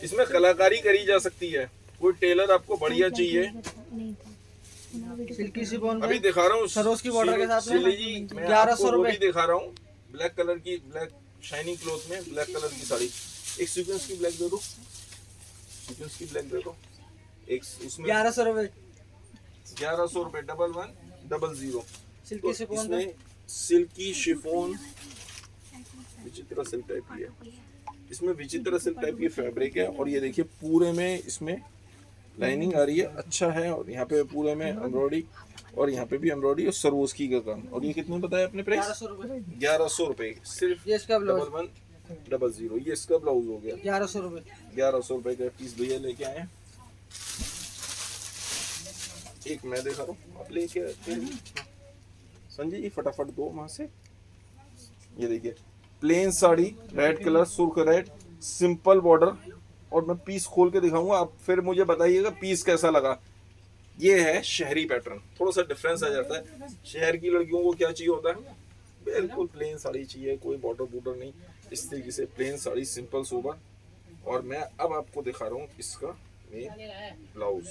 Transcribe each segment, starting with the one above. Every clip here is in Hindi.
इसमें कलाकारी करी जा सकती है। कोई टेलर आपको बढ़िया चाहिए, सिल्की शिफॉन अभी दिखा रहा हूँ सरोज की बॉर्डर के साथ में सिली जी, मैं 1100 आपको वो भी रुपए। दिखा रहा हूँ। ब्लैक कलर की, ब्लैक शाइनिंग क्लॉथ में ब्लैक कलर की साड़ी। एक सीक्वेंस की ब्लैक दे दो, सीक्वेंस की ब्लैक दे दो। एक उसमें 1100 रुपए 1100 रुपए, 1100। सिल्की शिफॉन इसमें सिल्की शिफॉन विचित्र सिल्क टाइप की है। इसमें विचित्र सिल्क टाइप की फैब्रिक है और ये देखिए पूरे में इसमें लाइनिंग आ रही है, अच्छा है। और यहाँ पे पूरे में एम्ब्रॉयडरी और यहाँ पे भी एम्ब्रॉयडरी और सरोस्की का काम। और ये कितने बताया आपने प्राइस? 1100 रुपए 1100 रुपए सिर्फ। ये इसका ब्लाउज 1100, ये इसका ब्लाउज हो गया 1100 रुपए 1100 रुपए का पीस भैया लेके आए। एक मैं दिखा रहा हूँ, आप लेके संजय जी फटाफट दो वहां से। ये देखिए प्लेन साड़ी, रेड कलर, सुर्ख रेड, सिंपल बॉर्डर। और मैं पीस खोल के दिखाऊंगा, आप फिर मुझे बताइएगा पीस कैसा लगा। ये है शहरी पैटर्न, थोड़ा सा डिफरेंस आ जाता है। शहर की लड़कियों को क्या चाहिए होता है, बिल्कुल प्लेन साड़ी चाहिए, कोई बॉर्डर बूडर नहीं, इस तरीके से प्लेन साड़ी, सिंपल सोबर। और मैं अब आपको दिखा रहा हूँ इसका ब्लाउज।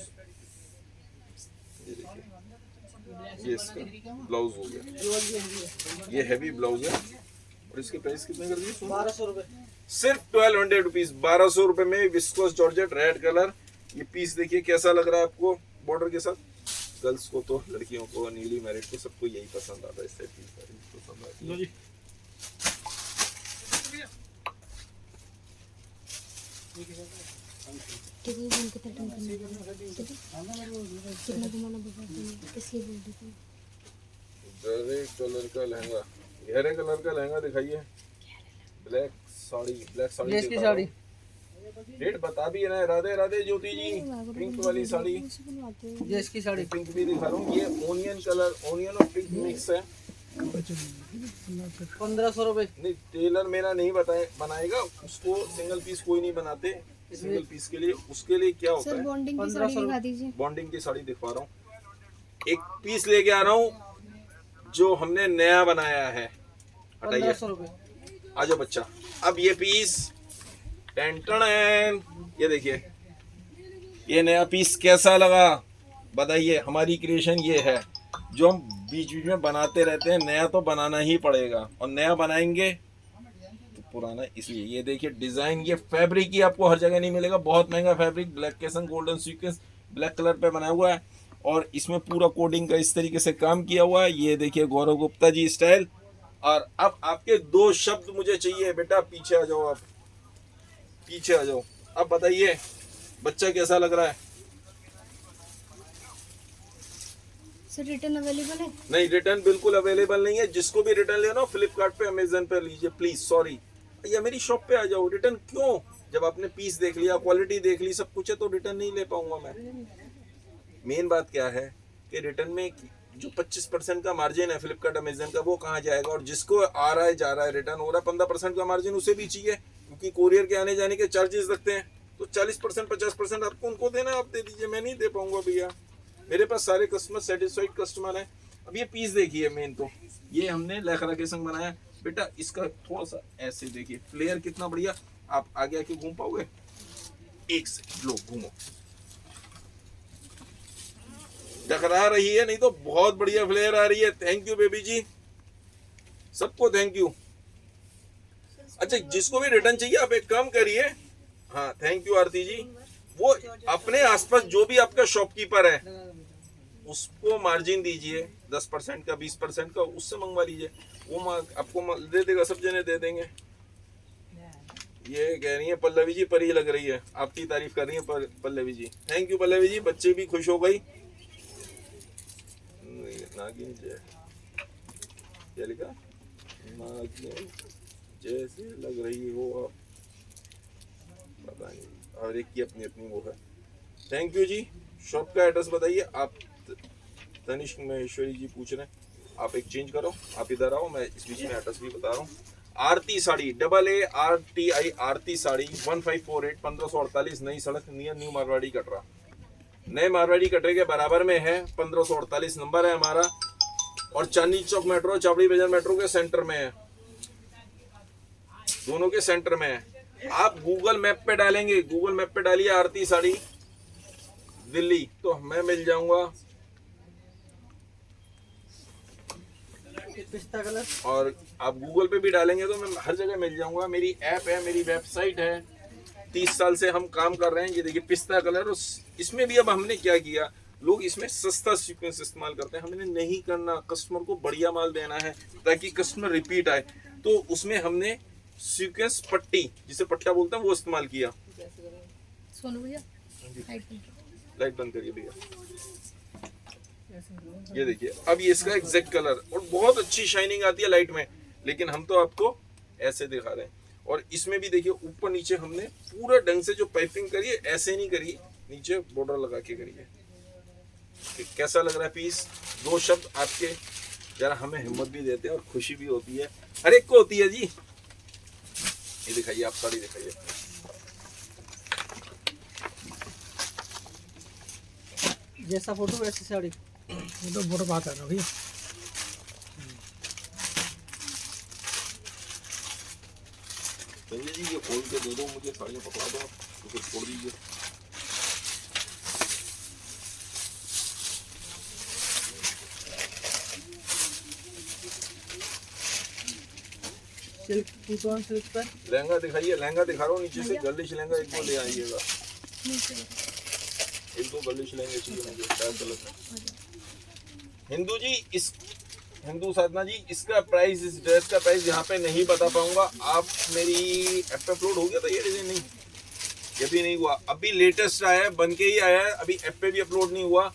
ये देखिए, ये इसका ब्लाउज हो गया, ये हैवी ब्लाउज है। और इसके प्राइस कितने कर दिए? 1200 रुपए सिर्फ 1200 रुपीज, 1200 रुपए में विस्कोस जॉर्जेट रेड कलर। ये पीस देखिए कैसा लग रहा है आपको बॉर्डर के साथ। गर्ल्स को तो, लड़कियों को, न्यूली मैरिड को, सबको यही पसंद आता है। इस टाइप की साड़ी पसंद आती है। गहरे कलर का लहंगा, गहरे कलर का लहंगा दिखाइए। ब्लैक साड़ी, ब्लैक साड़ी ये इसकी दिखा रहा साड़ी हूँ। रेट बता भी रहे हैं। राधे राधे ज्योति जी। पिंक वाली साड़ी, ये इसकी साड़ी पिंक भी दिखा रहा हूँ। ये ओनियन कलर, ओनियन और पिंक मिक्स है। 1500 रुपए नहीं, टेलर मेरा नहीं बनाएगा उसको, सिंगल पीस कोई नहीं बनाते। सिंगल पीस के लिए, उसके लिए क्या होता है, बॉन्डिंग की साड़ी दिखा दीजिए। बॉन्डिंग की साड़ी दिखवा रहा हूँ। एक पीस लेके आ रहा हूँ जो हमने नया बनाया है। हटाइए, 1500 रुपए आ जाओ बच्चा। अब ये पीस टेंटन, ये देखिए, ये नया पीस कैसा लगा बताइए। हमारी क्रिएशन ये है जो हम बीच बीच में बनाते रहते हैं। नया तो बनाना ही पड़ेगा, और नया बनाएंगे तो पुराना इसलिए। ये देखिए डिजाइन, ये फैब्रिक ही आपको हर जगह नहीं मिलेगा, बहुत महंगा फैब्रिक। ब्लैक के संग गोल्डन सीक्वेंस ब्लैक कलर पे बनाया हुआ है, और इसमें पूरा कोडिंग का इस तरीके से काम किया हुआ है। ये देखिए गौरव गुप्ता जी स्टाइल। और अब आपके दो शब्द मुझे चाहिए बेटा, पीछे आ जाओ, आप पीछे आ जाओ। अब बताइए बच्चा कैसा लग रहा है? सर रिटर्न अवेलेबल है? नहीं, रिटर्न बिल्कुल अवेलेबल नहीं है। जिसको भी रिटर्न लेना हो फ्लिपकार्ट पे, अमेजन पे लीजिए प्लीज। सॉरी, या मेरी शॉप पे आ जाओ। रिटर्न क्यों? जब आपने पीस देख लिया, क्वालिटी देख ली, सब कुछ है, तो रिटर्न नहीं ले पाऊंगा मैं। मेन बात क्या है कि रिटर्न में जो 25% का मार्जिन है फ्लिपकार्ट अमेजन का, वो कहाँ जाएगा? और जिसको आ रहा है, जा रहा है, रिटर्न हो रहा है, 15% का मार्जिन उसे भी चाहिए, क्योंकि कोरियर के आने जाने के चार्जेस लगते हैं। तो 40% 50% आपको उनको देना, आप दे दीजिए, मैं नहीं दे पाऊंगा भैया। मेरे पास सारे कस्टमर सेटिस्फाइड कस्टमर हैं। अब ये पीस देखिए, मेन तो ये हमने लेखरा के संग बनाया बेटा। इसका थोड़ा सा ऐसे देखिए, फ्लेयर कितना बढ़िया। आप आगे आके घूम पाओगे? एक सेकंड, लो घूमो, टकरा रही है नहीं तो बहुत बढ़िया फ्लेयर आ रही है। थैंक यू बेबी जी, सबको थैंक यू। अच्छा, जिसको भी रिटर्न चाहिए आप एक काम करिए। हाँ, थैंक यू आरती जी। वो अपने आसपास जो भी आपका शॉपकीपर है उसको मार्जिन दीजिए, 10% का, 20% का, उससे मंगवा लीजिए। वो आपको दे देगा, सब जने दे देंगे। ये कह रही है पल्लवी जी परी लग रही है, आपकी तारीफ कर रही है पल्लवी जी। थैंक यू पल्लवी जी, बच्चे भी खुश हो गई। नागिन जय, क्या लिखा? नागिन जैसे लग रही हो आप, पता नहीं, और एक की अपनी अपनी वो है। Thank you ji. शॉप का एड्रेस बताइए आप। तनिष्क महेश्वरी जी पूछ रहे हैं, आप एक चेंज करो, आप इधर आओ, मैं इस बीच में एड्रेस भी बता रहा हूँ। आरती साड़ी, AARTI आरती साड़ी, 1548, 1548, नई सड़क, नियर न्यू मारवाड़ी कटरा। नए मारवाड़ी कटरे के बराबर में है, 1548 नंबर है हमारा, और चांदनी चौक मेट्रो, चावड़ी बाजार मेट्रो के सेंटर में है, दोनों के सेंटर में है। आप गूगल मैप पे डालेंगे, गूगल मैप पे डालिए आरती साड़ी दिल्ली, तो मैं मिल जाऊंगा। पिस्ता कलर। और आप गूगल पे भी डालेंगे तो मैं हर जगह मिल जाऊंगा। मेरी ऐप है, मेरी वेबसाइट है, 30 साल से हम काम कर रहे हैं। ये देखिए पिस्ता कलर। और इसमें भी अब हमने क्या किया, लोग इसमें सस्ता सीक्वेंस इस्तेमाल करते हैं, हमने नहीं करना। कस्टमर को बढ़िया माल देना है ताकि कस्टमर रिपीट आए। तो उसमें हमने सीक्वेंस पट्टी, जिसे पट्टा बोलते हैं, वो इस्तेमाल किया। सोनू भैया लाइट बंद करिए भैया। ये देखिए अब ये इसका एग्जैक्ट कलर, और बहुत अच्छी शाइनिंग आती है लाइट में, लेकिन हम तो आपको ऐसे दिखा रहे हैं। और इसमें भी देखिए ऊपर नीचे हमने पूरा ढंग से जो पाइपिंग करी है, ऐसे नहीं करी, नीचे बॉर्डर लगा के करी है। कैसा लग रहा है पीस? 2 शब्द आपके जरा हमें हिम्मत भी देते हैं और खुशी भी होती है, हर एक को होती है जी। ये दिखाइए, आप साड़ी दिखाइए। जैसा फोटो वैसी साड़ी। वो तो फोटो बात है ना भैया। संजय जी ये खोल के दे दो मुझे, साड़ियाँ पकड़ा दो तो फिर छोड़ दीजिए। सिल्क, टूटॉन सिल्क पर। लहंगा दिखाइए, लहंगा दिखा रहा हूँ नीचे से। गर्लिश लहंगा 1-2 ले आइएगा, 1-2 गर्लिश लहंगे चाहिए मुझे टाइप कलर में। हिंदू जी, इस हिंदू साधना जी, इसका प्राइस, इस ड्रेस का प्राइस यहाँ पे नहीं बता पाऊंगा। आप मेरी ऐप पे अपलोड हो गया था ये डिजाइन? नहीं, ये भी नहीं हुआ, अभी लेटेस्ट आया है, बन के ही आया है, अभी ऐप पे भी अपलोड नहीं हुआ।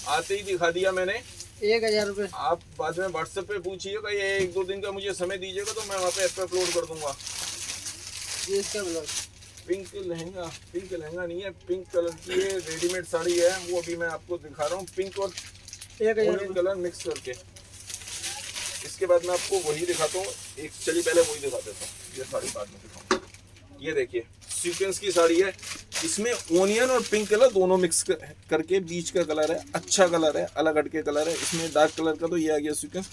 आते ही दिखा दिया मैंने। 1000 रुपये। आप बाद में व्हाट्सएप पे पूछिएगा, ये 1-2 दिन का मुझे समय दीजिएगा तो मैं वहाँ पे ऐप पे अपलोड कर दूंगा। ये इसका blouse. Pink lehenga, pink lehenga नहीं है, पिंक कलर की है, रेडीमेड साड़ी है, वो अभी मैं आपको दिखा रहा हूँ। पिंक और 1000 ऑरेंज कलर मिक्स करके। इसके बाद मैं आपको वही दिखाता हूँ, एक चलिए पहले वही दिखा देता हूँ। ये साड़ी बाद में दिखाऊंगा। ये देखिए सीक्वेंस की साड़ी है, इसमें ओनियन और पिंक कलर दोनों मिक्स करके बीच का कलर है, अच्छा कलर है, अलग हटके कलर है। इसमें डार्क कलर का तो ये आ गया सीक्वेंस।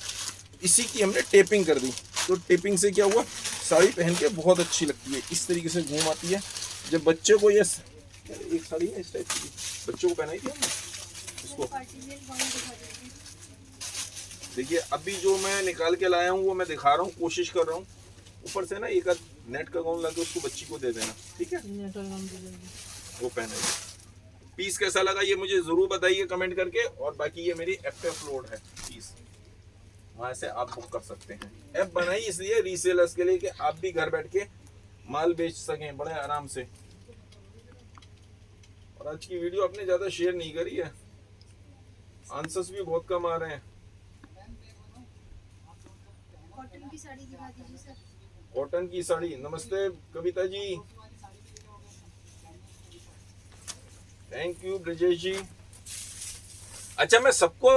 इसी की हमने टेपिंग कर दी, तो टेपिंग से क्या हुआ, साड़ी पहन के बहुत अच्छी लगती है, इस तरीके से घूम आती है। जब बच्चे को ये एक साड़ी है इस टाइप की, बच्चों को पहनाई थी हमने इसको। देखिए अभी जो मैं निकाल के लाया हूँ वो मैं दिखा रहा हूँ, कोशिश कर रहा हूँ। ऊपर से ना एक आध नेट का गाउन लाके उसको बच्ची को दे देना, ठीक है, वो पहनेगी। पीस कैसा लगा ये मुझे जरूर बताइए कमेंट करके। और बाकी ये मेरी ऐप पे अपलोड है पीस, वहां से आप बुक कर सकते हैं। ऐप बनाई इसलिए रीसेलर्स के लिए कि आप भी घर बैठ के माल बेच सकें बड़े आराम से। और आज की वीडियो आपने ज्यादा शेयर नहीं करी है, आंसर्स भी बहुत कम आ रहे हैं। कॉटन की साड़ी दिखा दीजिए सर। कॉटन की साड़ी, नमस्ते कविता जी, थैंक यू ब्रजेश जी। अच्छा मैं सबको,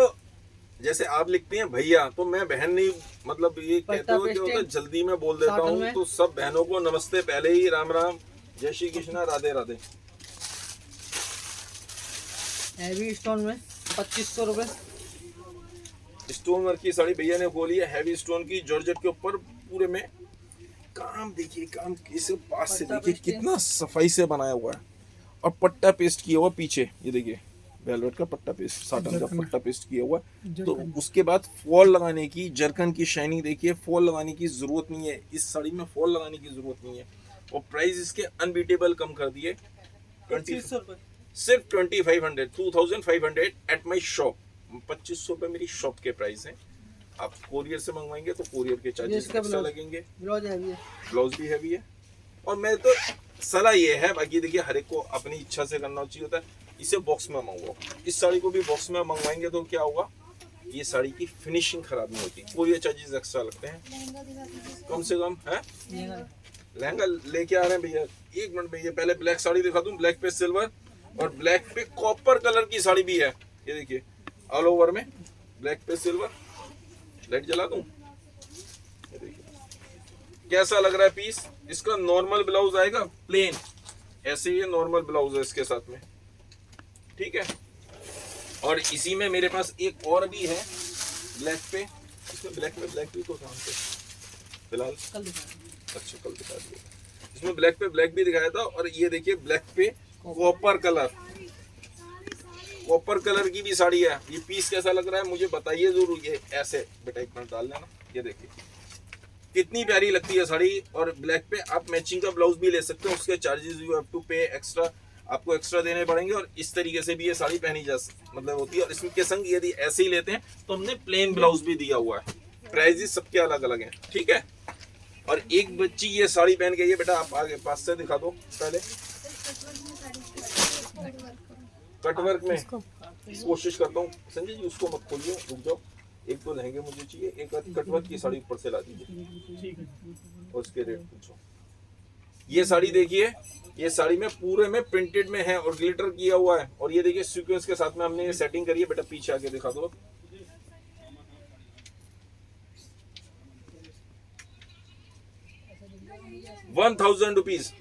जैसे आप लिखती हैं भैया, तो मैं बहन नहीं, मतलब ये कहते हो कि होता जल्दी में बोल देता हूँ, तो सब बहनों को नमस्ते पहले ही, राम राम, जय श्री कृष्णा, राधे राधे। हैवी स्टोन में 2500 रुपये। स्टोन वर्क की साड़ी भैया ने खोली है, हैवी स्टोन की, जॉर्जेट के ऊपर पूरे में काम। देखिए काम किसे पास से देखिए कितना सफाई से बनाया हुआ है, और पट्टा पेस्ट किया हुआ पीछे, ये देखिए वेलवेट का पट्टा पेस्ट, साटन का पट्टा पेस्ट किया हुआ। तो उसके बाद फॉल लगाने की, जरकन की शाइनिंग देखिए, फॉल लगाने की जरूरत नहीं है, इस साड़ी में फॉल लगाने की जरूरत नहीं है। और प्राइस इसके अनबीटेबल कम कर दिए, 2500 रुपये, सिर्फ 2500 एट माई शॉप। 2500 रुपये मेरी शॉप के प्राइस हैं। आप कोरियर से मंगवाएंगे तो कोरियर के चार्जेस एक्स्ट्रा लगेंगे। ब्लाउज हैवी है, ब्लाउज भी हैवी है। और मैं तो सलाह ये है, बाकी देखिए हर एक को अपनी इच्छा से करना चाहिए होता है, इसे बॉक्स में मंगवाओ। इस साड़ी को भी बॉक्स में मंगवाएंगे तो क्या होगा, ये साड़ी की फिनिशिंग खराब नहीं होती, कोरियर चार्जेस एक्स्ट्रा लगते हैं। लहंगा दिखा दीजिए कम से कम है। लहंगा लेके आ रहे हैं भैया, 1 मिनट भैया, पहले ब्लैक साड़ी दिखा दूं, ब्लैक पे सिल्वर और ब्लैक पे कॉपर कलर की साड़ी भी है। ये देखिए ऑल ओवर में ब्लैक पे सिल्वर। लाइट जला दूं, ये देखिए कैसा लग रहा है पीस। इसका नॉर्मल ब्लाउज आएगा प्लेन, ऐसे ये नॉर्मल ब्लाउज है इसके साथ में, ठीक है। और इसी में मेरे पास एक और भी है ब्लैक पे, इसमें ब्लैक में ब्लैक भी तो कहाँ पे फिलहाल, कल दिखा। अच्छा कल दिखा दिया। इसमें ब्लैक पे ब्लैक भी दिखाया था, और ये देखिए ब्लैक पे कॉपर कलर, कॉपर कलर की भी साड़ी है। ये पीस कैसा लग रहा है मुझे बताइए जरूर। ये ऐसे बेटा एक मिनट डाल लेना, ये देखिए कितनी प्यारी लगती है साड़ी। और ब्लैक पे आप मैचिंग का ब्लाउज भी ले सकते हो, उसके चार्जेस यू हैव टू पे एक्स्ट्रा, आपको एक्स्ट्रा देने पड़ेंगे। और इस तरीके से भी ये साड़ी पहनी जा मतलब होती है। और इसके संग यदि ऐसे ही लेते हैं तो हमने प्लेन ब्लाउज भी दिया हुआ है। प्राइजेस सबके अलग अलग हैं, ठीक है। और एक बच्ची ये साड़ी पहन के, ये बेटा आप आगे पास से दिखा दो पहले। कटवर्क में कोशिश करता हूँ संजय जी, उसको मत खोलिए, रुक जाओ। एक दो लहंगे मुझे चाहिए, एक कटवर्क की साड़ी ऊपर से ला दीजिए और उसके रेट पूछो। ये साड़ी देखिए, ये साड़ी में पूरे में प्रिंटेड में है और ग्लिटर किया हुआ है। और ये देखिए सीक्वेंस के साथ में हमने ये सेटिंग करी है। बेटा पीछे आके दिखा दो। ₹1000,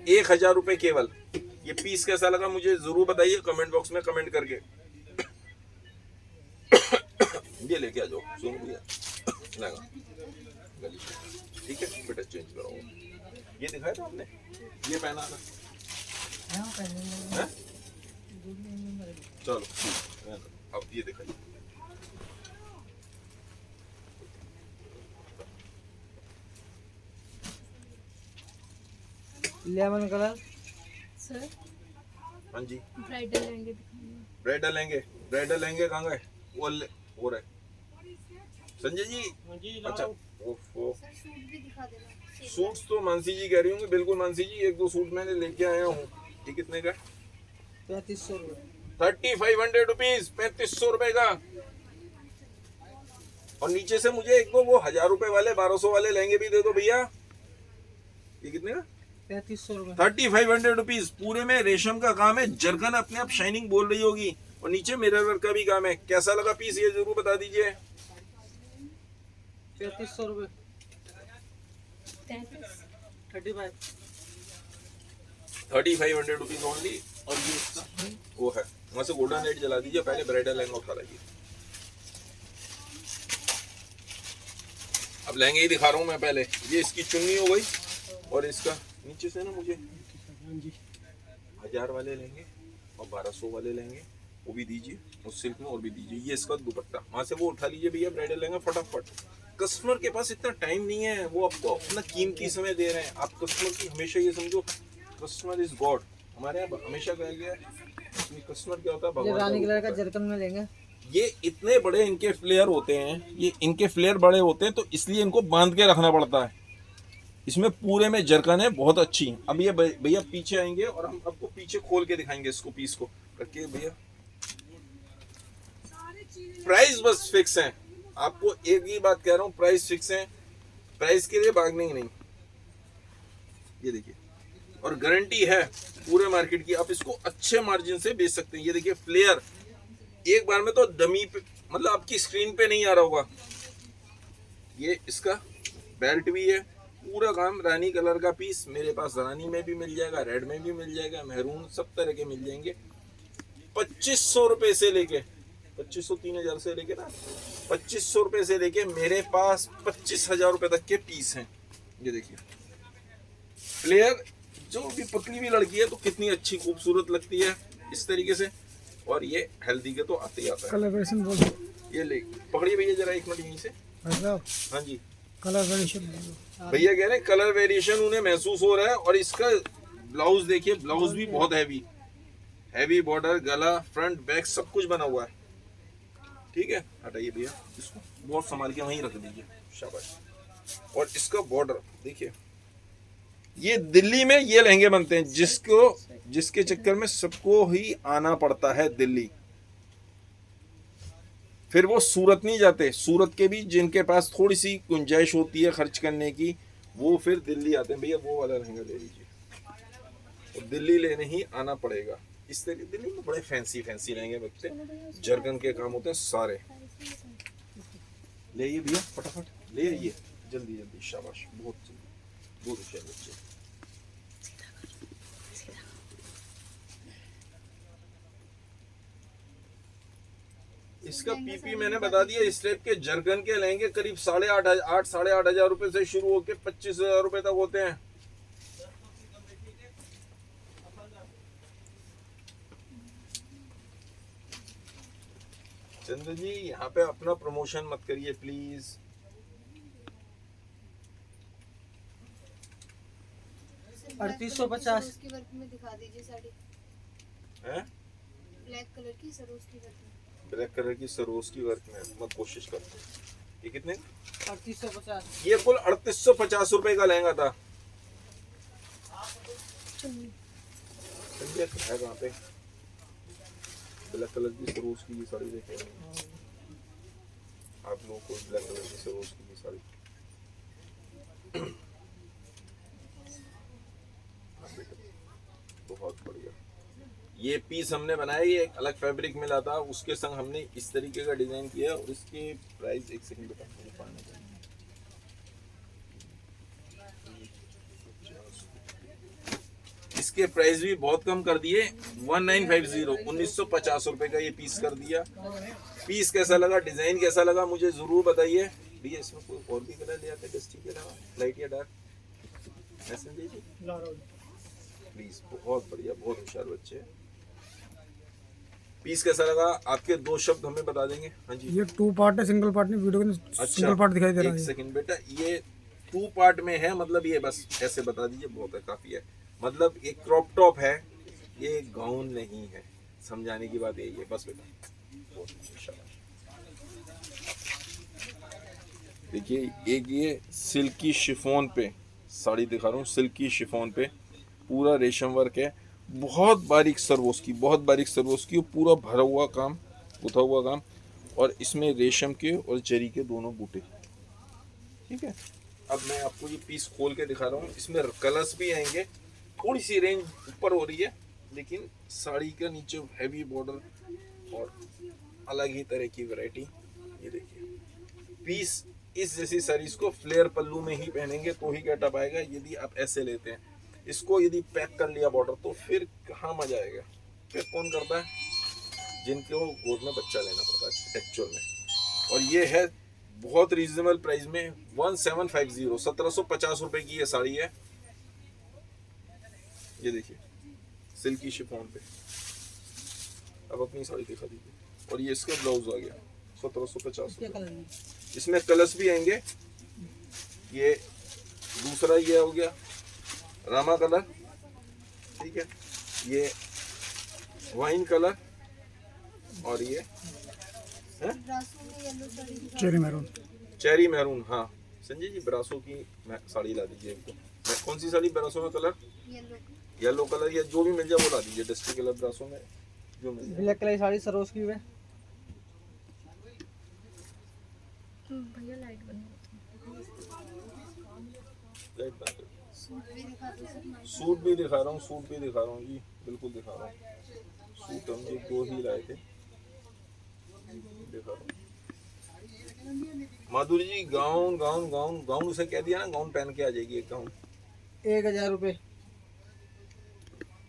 1000 रुपए केवल। ये पीस कैसा लगा मुझे जरूर बताइए कमेंट बॉक्स में कमेंट करके। ये लेके आ जाओ सुन भैया, ठीक है बेटा चेंज करो। ये दिखाया था आपने, ये पहना था चलो अब ये दिखाइए। लेमन कलर सर हाँ जी, ब्राइडल लहंगे दिखाइए। ब्राइडल लहंगे, ब्राइडल लहंगे कहाँ गए? वो रहे संजय जी। अच्छा ओफो, सर सूट भी दिखा देना। सूट्स तो मानसी जी कह रही होंगी, बिल्कुल मानसी जी, एक दो सूट मैंने लेके आया हूँ। ये कितने का? 3500 रुपये। 3500 रुपीज, 3500 रुपए का। और नीचे से मुझे एक दो वो 1000 रुपए वाले 1200 वाले लहंगे भी दे दो भैया। ये कितने का? 3500 रुपये। 3500 रुपीज। पूरे में रेशम का काम है, जरकन अपने आप शाइनिंग बोल रही होगी, और नीचे मिरर वर्क का भी काम है। कैसा लगा पीस ये जरूर बता दीजिए। 3500 रुपये। 35 3500 रुपीज ओनली। और ये इसका वो है, वहां से गोल्डन लाइट जला दीजिए। पहले ब्राइडल लहंगा उठा लाइए। अब लहंगे ही दिखा रहा हूँ मैं पहले। ये इसकी चुन्नी हो गई, और इसका नीचे से ना मुझे 1000 वाले लेंगे और 1200 वाले लेंगे, वो भी दीजिए। उस सिल्क में और भी दीजिए। ये इसका दुपट्टा, वहां से वो उठा लीजिए भैया ब्राइडल लहंगा फटाफट। कस्टमर के पास इतना टाइम नहीं है, वो आपको अपना कीमती समय दे रहे हैं। आप कस्टमर की हमेशा ये समझो, कस्टमर इज गॉड। हमारे यहाँ हमेशा कहा गया है कस्टमर क्या होता है, ये भगवान रानी का कलर रूप का होता है। जरकन में लेंगे। ये इतने बड़े इनके फ्लेयर होते हैं, ये इनके फ्लेयर बड़े होते हैं, तो इसलिए इनको बांध के रखना पड़ता है। इसमें पूरे में जरकन है बहुत अच्छी। अब ये भैया पीछे आएंगे और हम आपको पीछे खोल के दिखाएंगे इसको, पीस को करके। भैया प्राइस बस फिक्स है, आपको एक ही बात कह रहा हूँ, प्राइस फिक्स है, प्राइस के लिए बार्गेनिंग नहीं। ये देखिए, और गारंटी है पूरे मार्केट की, आप इसको अच्छे मार्जिन से बेच सकते हैं। ये देखिए फ्लेयर, एक बार में तो डमी पे, मतलब आपकी स्क्रीन पे नहीं आ रहा होगा। ये इसका बेल्ट भी है, पूरा काम रानी कलर का पीस। मेरे पास रानी में भी मिल जाएगा, रेड में भी मिल जाएगा, मैरून, सब तरह के मिल जाएंगे। 2500 रुपए से लेके 2500 3000 से लेके ना 2500 रुपए से लेके मेरे पास 25,000 रुपए तक के पीस हैं। ये देखिए फ्लेयर, जो भी पतली भी लड़की है तो कितनी अच्छी खूबसूरत लगती है इस तरीके से। और ये हेल्दी के तो आते ही आता है। कलर वेरिएशन बोल ये ले पकड़िए भैया जरा एक मिनट यहीं से। मतलब हाँ जी कलर वेरिएशन भैया कह रहे हैं कलर वेरिएशन उन्हें महसूस हो रहा है। और इसका ब्लाउज देखिए, ब्लाउज भी बहुत हैवी, हैवी बॉर्डर, गला, फ्रंट, बैक सब कुछ बना हुआ है। ठीक है, हटाइए भैया इसको, बहुत संभाल के वहीं रख दीजिए, शाबाश। और इसका बॉर्डर देखिए, ये दिल्ली में ये लहंगे बनते हैं, जिसके चक्कर में सबको ही आना पड़ता है दिल्ली। फिर वो सूरत नहीं जाते, सूरत के भी जिनके पास थोड़ी सी गुंजाइश होती है खर्च करने की, वो फिर दिल्ली आते हैं। भैया वो वाला लहंगा ले लीजिए, तो दिल्ली लेने ही आना पड़ेगा। इस तरह दिल्ली में बड़े फैंसी फैंसी लहंगे बनते हैं, जरगन के काम होते हैं सारे। ले आइए भैया फटाफट ले आइए, जल्दी जल्दी, शाबाश, बहुत जल्दी, बहुत होशियार बच्चे। इसका पीपी मैंने बता दिया। इस टाइप के जरगन के लहंगे करीब 8,500 साढ़े 8,500 रुपए से शुरू होकर 25,000 रुपए तक होते हैं। चंद्र जी यहाँ पे अपना प्रमोशन मत करिए प्लीज। सर, 3850 उसकी वर्क में दिखा दीजिए साड़ी। हैं? ब्लैक कलर की सरोज की वर्क में। ब्लैक कलर की सरोज की वर्क में मैं कोशिश करता हूँ। ये कितने? 3850 ये कुल 3850 रुपए का लहंगा था। संजय है कहाँ पे? ब्लैक कलर की सरोज की ये साड़ी देखे आप लोगों को, ब्लैक कलर की सरोज की ये साड़ी। हाँ बेटा, बहुत बढ़िया। ये पीस हमने बनाया, ये एक अलग फैब्रिक मिला था, उसके संग हमने इस तरीके का डिजाइन किया और इसके प्राइस, एक सेकंड बेटा मुझे पाना चाहिए। इसके प्राइस भी बहुत कम कर दिए, 1950 1950 रुपए का ये पीस कर दिया। पीस कैसा लगा, डिजाइन कैसा लगा मुझे जरूर बताइए। भैया इसमें कोई और भी कलर ले आते हैं डस्टी के अलावा, लाइट या डार्क? ऐसे लीजिए प्लीज, बहुत बढ़िया, बहुत होशियार बच्चे हैं। पीस कैसा लगा आपके दो शब्द हमें बता देंगे। हाँ जी। ये 2 पार्ट है, सिंगल पार्ट नहीं, वीडियो के अच्छा, सिंगल पार्ट दिखाई दे रहा एक है। सेकंड बेटा, ये 2 पार्ट में है, मतलब ये बस ऐसे बता दीजिए, बहुत है, काफी है। मतलब एक क्रॉप टॉप है, ये गाउन नहीं है, समझाने की बात यही है बस बेटा। बहुत शाबाश। देखिए एक ये सिल्की शिफॉन पे साड़ी दिखा रहा हूँ, सिल्की शिफॉन पे पूरा रेशम वर्क है, बहुत बारीक सरवोस की, बहुत बारीक सरवोस की, पूरा भरा हुआ काम, गुथा हुआ काम, और इसमें रेशम के और जरी के दोनों बूटे। ठीक है, अब मैं आपको ये पीस खोल के दिखा रहा हूँ। इसमें कलर्स भी आएंगे, थोड़ी सी रेंज ऊपर हो रही है, लेकिन साड़ी का नीचे हैवी बॉर्डर और अलग ही तरह की वैरायटी। ये देखिए पीस, इस जैसी साड़ीज को फ्लेयर पल्लू में ही पहनेंगे तो ही गेटअप आएगा। यदि आप ऐसे लेते हैं इसको, यदि पैक कर लिया बॉर्डर, तो फिर कहाँ मजा आएगा। फिर कौन करता है? जिनको गोद में बच्चा लेना पड़ता है एक्चुअल में। और ये है बहुत रीजनेबल प्राइस में, 1750 1750 रुपए की ये साड़ी है। ये देखिए सिल्की शिफॉन पे। अब अपनी साड़ी दिखा दीजिए। और ये इसका ब्लाउज आ गया 1750 क्या रुपए। कलर है? इसमें कलर्स भी आएंगे। ये दूसरा ये हो गया रामा कलर, ठीक है, ये वाइन कलर, और ये ब्रासो में येलो साड़ी दिखा चेरी मैरून। Cherry maroon. हाँ संजय जी, ब्रासो की साड़ी ला दीजिए हमको। कौन सी साड़ी ब्रासो में कलर? येलो येलो कलर, या जो भी मिल जाए वो ला दीजिए, डस्टी कलर ब्रासो में जो मिल जाए। ब्लैक कलर की साड़ी सरोज की है। भैया लाइट बंद लाइट बंद कर। सूट भी दिखा दो सर। सूट भी दिखा रहा हूँ, सूट भी दिखा रहा हूँ जी, बिल्कुल दिखा रहा हूँ। सूट हम ये 2 ही लाए थे, दिखा रहा हूँ। माधुरी जी गाउन गाउन गाउन गाउन उसे कह दिया ना, गाउन पहन के आ जाएगी एक गाउन। 1000 रुपए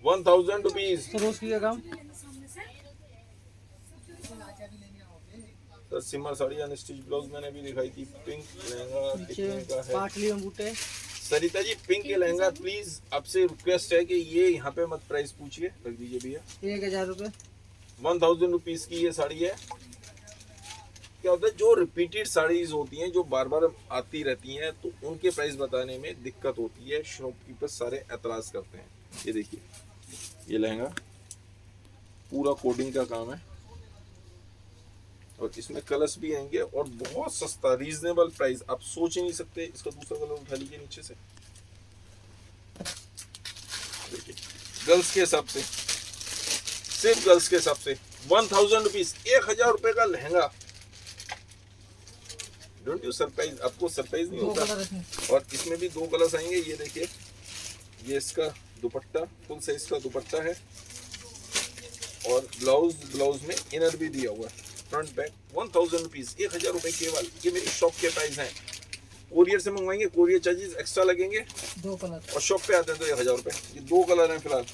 1000 रुपीज। सरोज की का काम। सर सिमर साड़ी अनस्टिच ब्लाउज मैंने भी दिखाई थी। पिंक लहंगा कितने का है? पाटली में बूटे। सरिता जी पिंक के लहंगा प्लीज आपसे रिक्वेस्ट है कि ये यहाँ पे मत प्राइस पूछिए, रख दीजिए भैया। 1000 रुपए 1000 रुपीज की ये साड़ी है। क्या होता है, जो रिपीटेड साड़ीज होती हैं, जो बार बार आती रहती हैं, तो उनके प्राइस बताने में दिक्कत होती है, शॉपकीपर सारे एतराज करते हैं। ये देखिए ये लहंगा पूरा कोडिंग का काम है, और इसमें कलर्स भी आएंगे, और बहुत सस्ता रीजनेबल प्राइस, आप सोच ही नहीं सकते। इसका दूसरा कलर उठा लीजिए नीचे से, देखिए गर्ल्स के हिसाब से, सिर्फ गर्ल्स के हिसाब से 1000 रुपीज, 1000 रुपए का लहंगा। डोंट यू सरप्राइज, आपको सरप्राइज नहीं दो होता। कलर इसमें। और इसमें भी 2 कलर्स आएंगे। ये देखिए ये इसका दुपट्टा, फुल साइज का दुपट्टा है, और ब्लाउज में इनर भी दिया हुआ है, फ्रंट बैक। 1000 रुपीज, 1000 रुपए केवल। ये मेरी शॉप के प्राइस हैं। कोरियर से मंगवाएंगे, कोरियर चार्जेस एक्स्ट्रा लगेंगे, 2 कलर और शॉप पे आते हैं तो 1000 रुपए। ये 2 कलर हैं फिलहाल।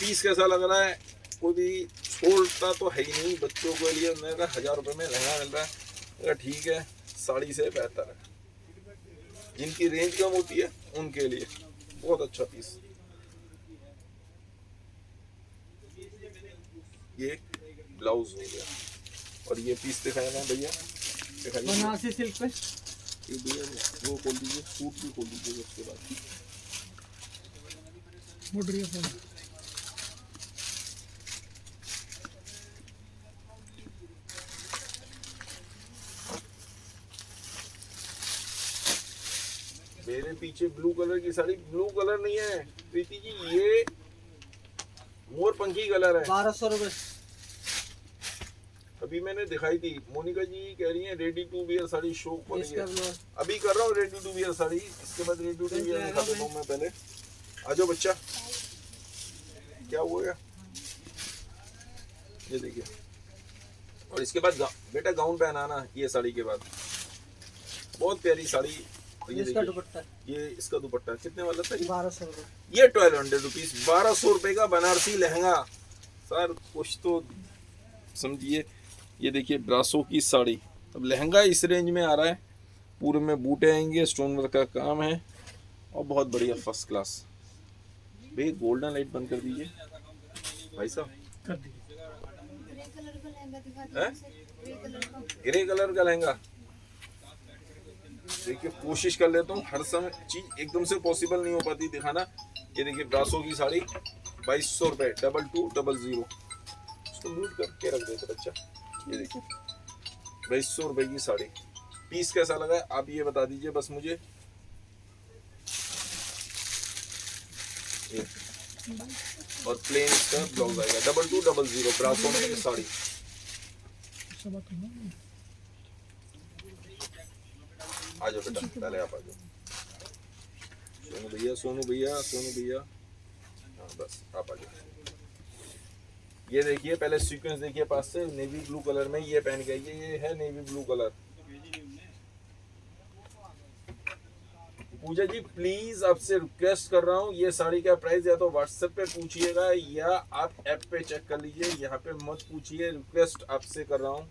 पीस कैसा लग रहा है? कोई भी छोड़ता तो है ही नहीं बच्चों के लिए। मैंने कहा 1000 रुपए में लहंगा मिल रहा है, मैंने कहा ठीक है, साड़ी से बेहतर है। जिनकी रेंज कम होती है उनके लिए बहुत अच्छा पीस। ये ब्लाउज हो गया। और ये पीस दिखाया ना भैया, दिखाइए बनारसी सिल्क पे ये भैया, वो खोल दीजिए, सूट भी खोल दीजिए उसके बाद। मोटरी फोन मेरे पीछे ब्लू कलर की साड़ी, ब्लू कलर नहीं है प्रीति जी, ये मोर पंखी कलर है। 1200 रुपए। अभी मैंने दिखाई थी, मोनिका जी कह रही है ready to wear sari show हो रही इसका है। ब्लाउज अभी कर रहा हूँ रेडी टू वियर साड़ी, इसके बाद रेडी टू वियर दिखा देता हूँ मैं। पहले आ जाओ बच्चा, क्या हुआ गया, ये देखिए। और इसके बाद बेटा गाउन पहनाना ये साड़ी के बाद, बहुत प्यारी साड़ी। और ये इसका देखिए, दुपट्टा ये इसका दुपट्टा कितने वाला था? 1200 रुपए। ये 1200 रुपीज, 1200 रुपए का बनारसी लहंगा। सर कुछ तो समझिए। ये देखिए ब्रासो की साड़ी, अब लहंगा इस रेंज में आ रहा है, पूरे में बूटे आएंगे, स्टोन वर्क का काम है और बहुत बढ़िया फर्स्ट क्लास। भैया गोल्डन लाइट बंद कर दीजिए भाई साहब। कर दी। ग्रे कलर का लहंगा दिखा हैं? दीजिए सर, ग्रे कलर का। ग्रे कलर का लहंगा, देखिए कोशिश कर लेता हूँ, हर समय चीज एकदम से पॉसिबल नहीं हो पाती दिखाना। ये देखिए ब्रासो की साड़ी 2200 रुपए, 2200। इसको म्यूट करके रख देते बच्चा। ये देखिए 2200 रुपए की साड़ी, पीस कैसा लगा है आप ये बता दीजिए बस मुझे। ये। और प्लेन इसका ब्लाउज आएगा, 2200 ब्रासो में ये साड़ी। सब बात करना। आ जाओ बेटा, पहले आप आ जाओ। सोनू भैया, सोनू भैया, सोनू भैया, हाँ बस आप आ जाओ। ये देखिए पहले सीक्वेंस देखिए पास से, नेवी ब्लू कलर में ये पहन के आइए, ये है navy blue colour. Pooja ji please आपसे रिक्वेस्ट कर रहा हूँ, ये साड़ी का प्राइस या तो व्हाट्सएप पे पूछिएगा या आप ऐप पे चेक कर लीजिए, यहाँ पे मत पूछिए, रिक्वेस्ट आपसे कर रहा हूँ।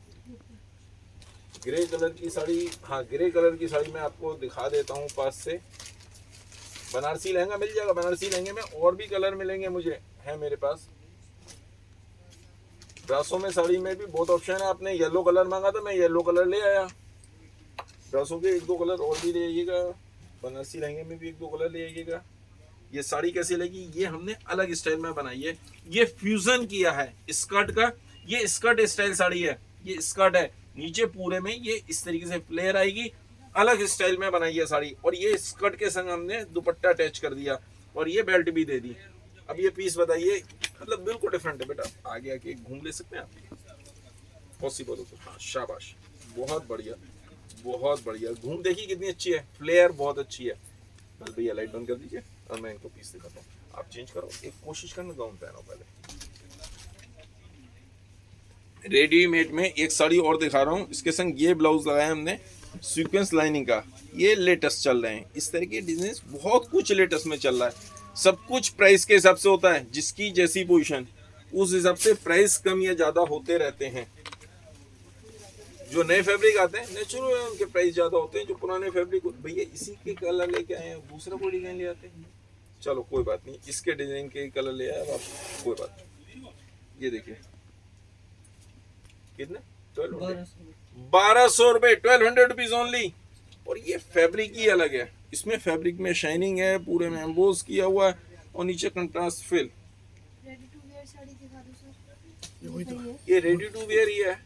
ग्रे कलर की साड़ी, हाँ ग्रे कलर की साड़ी मैं आपको दिखा देता हूँ पास से। बनारसी लहंगा मिल जाएगा, बनारसी लहंगे में और भी कलर मिलेंगे मुझे, है मेरे पास। ब्रासो में साड़ी में भी बहुत ऑप्शन है, आपने येलो कलर मांगा था मैं येलो कलर ले आया। ब्रासो के 1-2 कलर और भी ले आइएगा, बनारसी लहंगे में भी 1-2 कलर ले आइएगा। ये साड़ी कैसी लगी, ये हमने अलग स्टाइल में बनाई है, ये फ्यूजन किया है स्कर्ट का। ये स्कर्ट स्टाइल साड़ी है, ये स्कर्ट है, नीचे पूरे में ये इस तरीके से फ्लेयर आएगी, अलग स्टाइल में बनाई है साड़ी। और ये स्कर्ट के संग हमने दुपट्टा अटैच कर दिया और ये बेल्ट भी दे दी। अब ये पीस बताइए, मतलब बिल्कुल डिफरेंट है बेटा, आगे आके घूम ले सकते हैं आप, पॉसिबल हो तो। हाँ शाबाश, बहुत बढ़िया, बहुत बढ़िया। घूम देखिए कितनी अच्छी है, फ्लेयर बहुत अच्छी है। बस भैया लाइट बंद कर दीजिए और मैं इनको पीस दिखाता हूँ। आप चेंज करो, एक कोशिश करना गाउन पहनो पहले। रेडीमेड में एक साड़ी और दिखा रहा हूँ, इसके संग ये ब्लाउज लगाया हमने सीक्वेंस लाइनिंग का, ये लेटेस्ट चल रहे हैं इस तरह के डिजाइन, बहुत कुछ लेटेस्ट में चल रहा है। सब कुछ प्राइस के हिसाब से होता है, जिसकी जैसी पोजीशन उस हिसाब से प्राइस कम या ज्यादा होते रहते हैं। जो नए फैब्रिक आते हैं नेचुरल है, उनके प्राइस ज्यादा होते हैं। जो पुराने फैब्रिक, भैया इसी के कलर लेके आए हैं, दूसरा कोई डिजाइन ले आते हैं, चलो कोई बात नहीं, इसके डिजाइन के कलर ले आए आप, कोई बात नहीं। ये देखिए कितने, 1200 रुपए, 1200 रुपीज ओनली। और ये फैब्रिक ही अलग है, इसमें फैब्रिक में शाइनिंग है, पूरे में एम्बोस किया हुआ है और नीचे contrast fill. Ready to wear sari दिखा दो सर। ये रेडी टू वेयर ही है,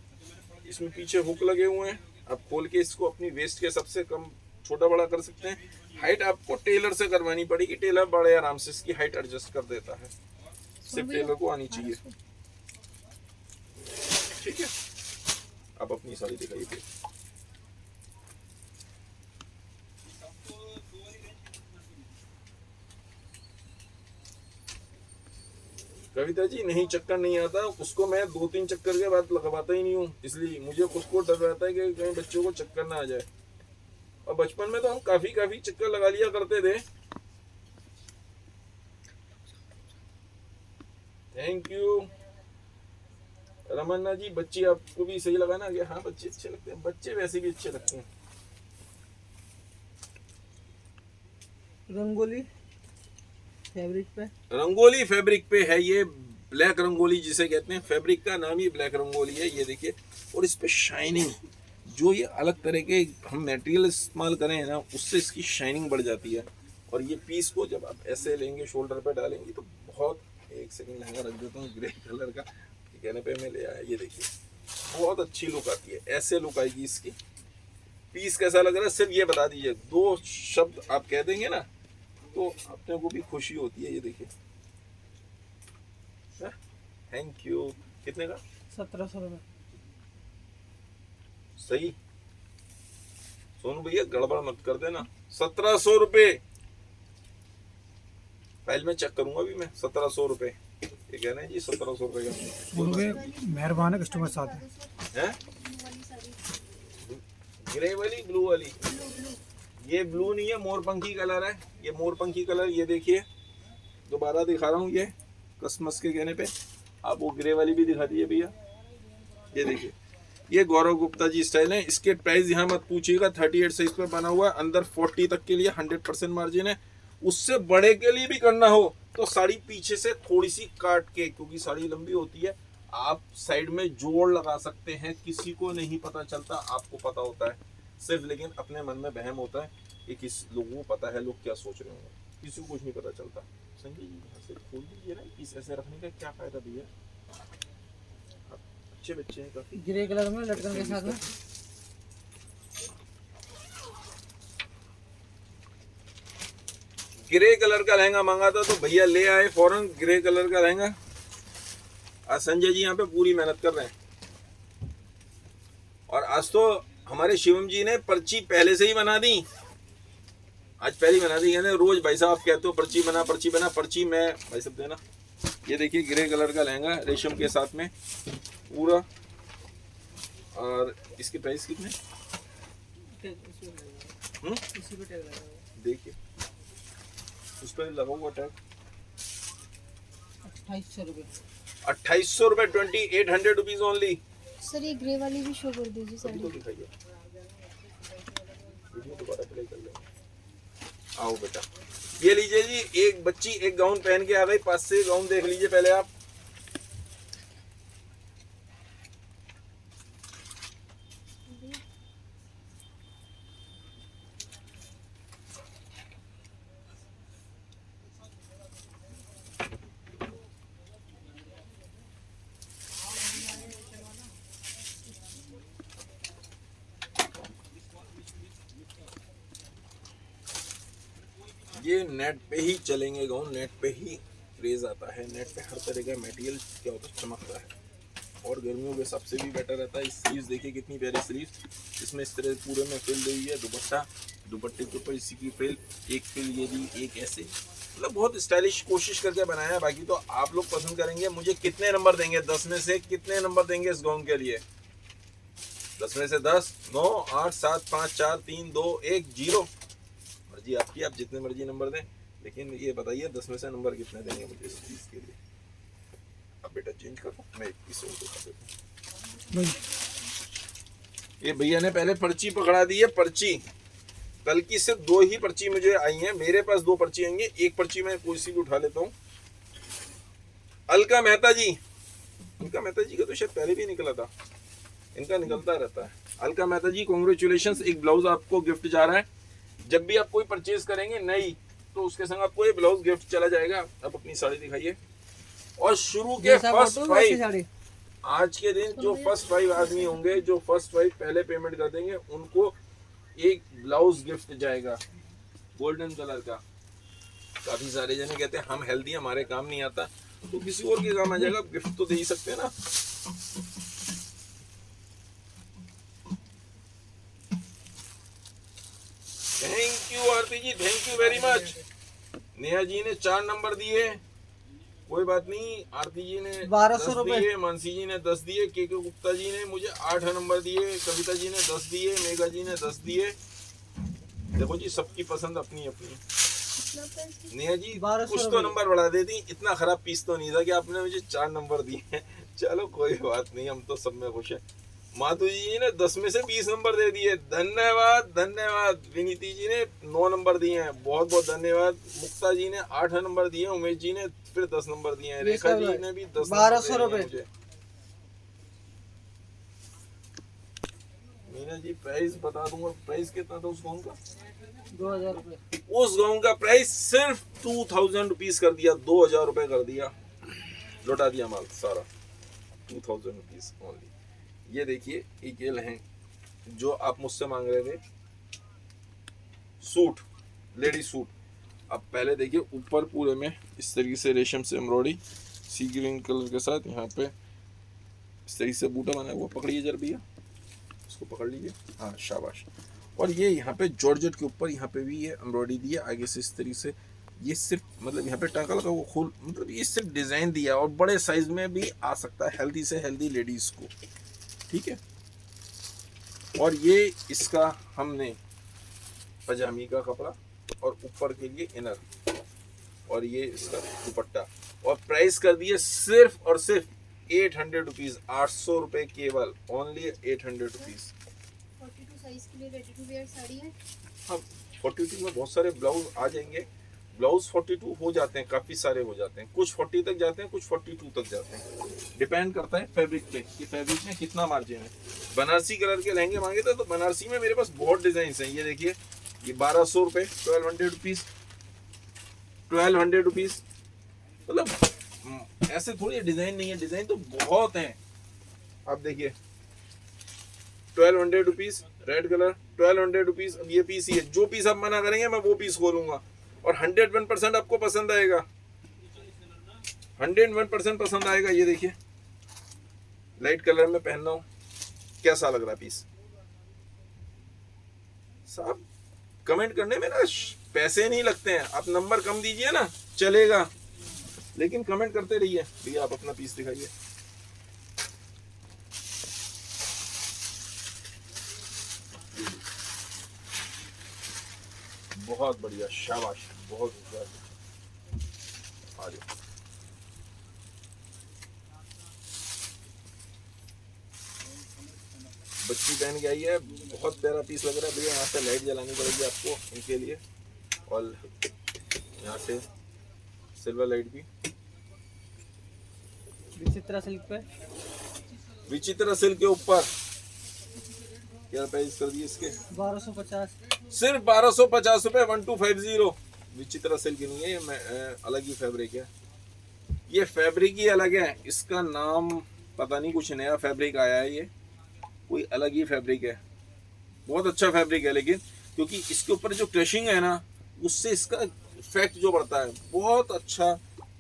इसमें पीछे हुक लगे हुए हैं, आप खोल के इसको अपनी वेस्ट के सबसे कम छोटा बड़ा कर सकते हैं। हाइट आपको टेलर से करवानी पड़ेगी, टेलर बड़े आराम से इसकी हाइट एडजस्ट कर देता है, सिर्फ टेलर को आनी चाहिए। ठीक है, अब अपनी साड़ी दिखाइए फिर। कविता जी नहीं, चक्कर नहीं आता उसको, मैं 2-3 चक्कर के बाद लगवाता ही नहीं हूँ, इसलिए मुझे खुद को डर रहता है कि कहीं बच्चों को चक्कर ना आ जाए। और बचपन में तो हम काफी चक्कर लगा लिया करते थे। थैंक यू रमन्ना जी, बच्चे आपको भी सही लगा ना? हाँ बच्चे अच्छे लगते हैं, बच्चे वैसे भी अच्छे लगते हैं। रंगोली फैब्रिक पे, रंगोली फैब्रिक पे है ये ब्लैक रंगोली जिसे कहते हैं, फैब्रिक का नाम ही ब्लैक रंगोली है, ये देखिए। और इस पे शाइनिंग, जो ये अलग तरह के हम मटेरियल इस्तेमाल करें ना, उससे इसकी शाइनिंग बढ़ जाती है। और ये पीस को जब आप ऐसे लेंगे, शोल्डर पे डालेंगे तो बहुत, एक सेकंड लहंगा रख देता हूँ ग्रे कलर का, कहने पे मैं ले आया, ये देखिए बहुत अच्छी लुक आती है, ऐसे लुक आएगी इसकी। पीस कैसा लग रहा है सिर्फ ये बता दीजिए, 2 शब्द आप कह देंगे ना तो अपने को भी खुशी होती है। ये देखिए, थैंक यू। कितने का? 1700 रुपये। सही सोनू भैया, गड़बड़ मत कर देना। 1700 रुपए, फाइल में चेक करूंगा भी मैं। 1700 रुपए ये कह रहे हैं जी, 1700 रुपए का। बोलोगे मेहरबान है, कस्टमर साथ है। हैं? ब्लू वाली साड़ी, ग्रे वाली, ब्लू वाली? Blue blue. ये ब्लू नहीं है, मोरपंखी कलर है, ये मोरपंखी कलर। ये देखिए, दोबारा दिखा रहा हूँ, ये क्रिसमस के कहने पे आप वो ग्रे वाली भी दिखा दीजिए भैया। ये देखिए, ये गौरव गुप्ता जी स्टाइल है। इसके प्राइस यहाँ मत पूछिएगा, 38 साइज पे बना हुआ है, अंदर 40 तक के लिए 100% मार्जिन है। उससे बड़े के लिए भी करना हो तो साड़ी पीछे से थोड़ी सी काट के, क्योंकि साड़ी लंबी होती है, आप साइड में जोड़ लगा सकते हैं। किसी को नहीं पता चलता, आपको पता होता है सिर्फ, लेकिन अपने मन में वहम होता है कि किस लोगों को पता है लोग क्या सोच रहे होंगे, किसी को कुछ नहीं पता चलता। संजय जी यहाँ से खोल दीजिए ना, इस ऐसे रखने का क्या फायदा भैया, आप अच्छे बच्चे हैं काफी। ग्रे कलर में लटकन के साथ में। ग्रे कलर का लहंगा मांगा था तो भैया ले आए फौरन ग्रे कलर का लहंगा। आज संजय जी यहाँ पे पूरी मेहनत कर रहे हैं। और आज तो हमारे शिवम जी ने पर्ची पहले से ही बना दी, आज पहली बना दी। यानी रोज भाई साहब कहते हो पर्ची बना, पर्ची बना, पर्ची मैं भाई साहब देना। ये देखिए ग्रे कलर का लहंगा रेशम के साथ में पूरा। और इसकी प्राइस कितने? देखिए उस पर लगा हुआ टैग 2800 रुपये। 2800 रुपए, 2800 रुपीज ओनली। सर ये ग्रे वाली भी शो कर दीजिए अभी तो साड़ी। दिखाइए, वीडियो दोबारा प्ले कर लेंगे। आओ बेटा, ये लीजिए जी, एक बच्ची एक गाउन पहन के आ गई, पास से गाउन देख लीजिए पहले आप। ये नेट पे ही चलेंगे गाउन, नेट पे ही क्रेज आता है, नेट पे हर तरह का मटेरियल क्या होता है चमकता है, और गर्मियों के हिसाब से भी बेटर रहता है। स्लीव्स देखिए कितनी प्यारी स्लीव्स, इसमें इस तरह पूरे में फिल हुई है। दुपट्टा, दुपट्टे के ऊपर इसी की फिल, एक फिल ये दी, एक ऐसे, मतलब बहुत स्टाइलिश कोशिश करके बनाया है। बाकी तो आप लोग पसंद करेंगे। मुझे कितने नंबर देंगे, 10 में से कितने नंबर देंगे इस गाउन के लिए? 10 में से 10, 9, 8, 7, 5, 4, 3, 2, 1, 0। मर्जी आपकी, आप जितने मर्जी नंबर दें, लेकिन ये बताइए 10 में से नंबर कितने देंगे मुझे इस चीज़ के लिए? अब बेटा चेंज कर दो, मैं एक पीस और दिखा देता हूँ। ये भैया ने पहले पर्ची पकड़ा दी है, पर्ची कल की सिर्फ 2 ही पर्ची मुझे आई हैं, मेरे पास 2 पर्ची आएंगे, एक पर्ची मैं कोई सी भी उठा लेता हूँ। अलका मेहता जी, अलका मेहता जी का तो शायद पहले भी निकला था, इनका निकलता रहता है। अलका मेहता जी कांग्रेचुलेशंस, एक ब्लाउज आपको गिफ्ट जा रहा है। जब भी आप कोई परचेज करेंगे नई, तो उसके संग आपको ये ब्लाउज गिफ्ट चला जाएगा। अब अपनी साड़ी दिखाइए। और शुरू के फर्स्ट 5, आज के दिन जो फर्स्ट 5 आदमी होंगे, जो फर्स्ट 5 पहले पेमेंट कर देंगे, उनको एक ब्लाउज गिफ्ट जाएगा गोल्डन कलर का। काफी सारे जने कहते हैं हम हेल्दी, हमारे काम नहीं आता, तो किसी और के काम आ जाएगा, गिफ्ट तो दे ही सकते हैं ना। Thank you Aarti ji, thank you very much. Neha ji ने 4 नंबर दिए, कोई बात नहीं। आरती जी ने 1200 रुपए दिए, मानसी जी ने 10 दिए, के गुप्ता जी ने मुझे 8 नंबर दिए, कविता जी ने 10 दिए, मेघा जी ने 10 दिए। देखो जी, सबकी पसंद अपनी अपनी। नेहा जी कुछ तो नंबर बढ़ा देती, इतना खराब पीस तो नहीं था कि आपने मुझे 4 नंबर दिए। चलो कोई बात नहीं, हम तो सब में खुश है। माधु जी ने 10 में से 20 नंबर दे दिए, धन्यवाद धन्यवाद। विनीति जी ने 9 नंबर दिए हैं, बहुत बहुत धन्यवाद। मुक्ता जी ने 8 नंबर दिए, उमेश जी ने फिर 10 नंबर दिए हैं, रेखा जी ने भी 10 1200 नंबर दिए हैं रुपए। मुझे। मीना जी प्राइस बता दूंगा, प्राइस कितना था उस गाउन का? 2000 रुपए। उस गाउन का प्राइस सिर्फ 2000 रुपीज कर दिया, 2000 रुपए कर दिया, लौटा दिया माल सारा, 2000 रुपीज ओनली। ये देखिए एक ये लहंगा जो आप मुझसे मांग रहे थे, सूट, लेडी सूट। अब पहले देखिए ऊपर पूरे में इस तरीके से रेशम से एम्ब्रॉयडरी सी ग्रीन कलर के साथ, यहाँ पे इस तरीके से बूटा बना हुआ। पकड़िए जरा भैया, इसको पकड़ लीजिए, हाँ शाबाश। और ये यहाँ पे जॉर्जेट के ऊपर यहाँ पे भी ये एम्ब्रॉयडरी दी है आगे से इस तरीके से। ये सिर्फ मतलब यहाँ पे टाका लगा वो खोल, मतलब ये सिर्फ डिजाइन दिया और बड़े साइज में भी आ सकता है हेल्दी से हेल्दी लेडीज को, ठीक है। और ये इसका हमने पजामी का कपड़ा और ऊपर के लिए इनर, और ये इसका दुपट्टा, और प्राइस कर दिए सिर्फ और सिर्फ 800 रुपीज, 800 रुपए केवल, ओनली 800 रुपीज। 42 साइज के लिए रेडी टू वेयर साड़ी है। हाँ 42 में बहुत सारे ब्लाउज आ जाएंगे, ब्लाउज 42 हो जाते हैं, काफ़ी सारे हो जाते हैं, कुछ 40 तक जाते हैं, कुछ 42 तक जाते हैं, डिपेंड करता है फैब्रिक पे कि फैब्रिक में कितना मार्जिन है। बनारसी कलर के लहंगे मांगे थे तो बनारसी में मेरे पास बहुत डिजाइन हैं। ये देखिए ये 1200 रुपये, 1200 रुपीज़, 1200 रुपीज़, मतलब ऐसे थोड़ी डिजाइन नहीं है, डिजाइन तो बहुत हैं। आप देखिए 1200 रुपीज़, रेड कलर 1200 रुपीज़। अब ये पीस ही है, जो पीस आप मना करेंगे मैं वो पीस खोलूंगा और 101% आपको पसंद आएगा, 101% पसंद आएगा। ये देखिए लाइट कलर में पहनना हो, कैसा लग रहा है पीस? साहब कमेंट करने में ना पैसे नहीं लगते हैं, आप नंबर कम दीजिए ना चलेगा, लेकिन कमेंट करते रहिए। भैया आप अपना पीस दिखाइए। बहुत बढ़िया, शाबाश, बहुत आ जाओ। बच्ची पहन के आई है, बहुत प्यारा पीस लग रहा है भैया। यहाँ से लाइट जलानी पड़ेगी आपको इनके लिए, और यहाँ से सिल्वर लाइट भी। विचित्रा सिल्क पे, विचित्रा सिल्क के ऊपर क्या प्राइस कर दिए इसके? 1250। सिर्फ 1250 रुपए, 1250। विचित्रा सिल्क नहीं है ये, अलग ही फैब्रिक है, ये फैब्रिक ही अलग है, इसका नाम पता नहीं, कुछ नया फैब्रिक आया है, ये कोई अलग ही फैब्रिक है, बहुत अच्छा फैब्रिक है। लेकिन क्योंकि इसके ऊपर जो क्रशिंग है ना, उससे इसका इफेक्ट जो बढ़ता है, बहुत अच्छा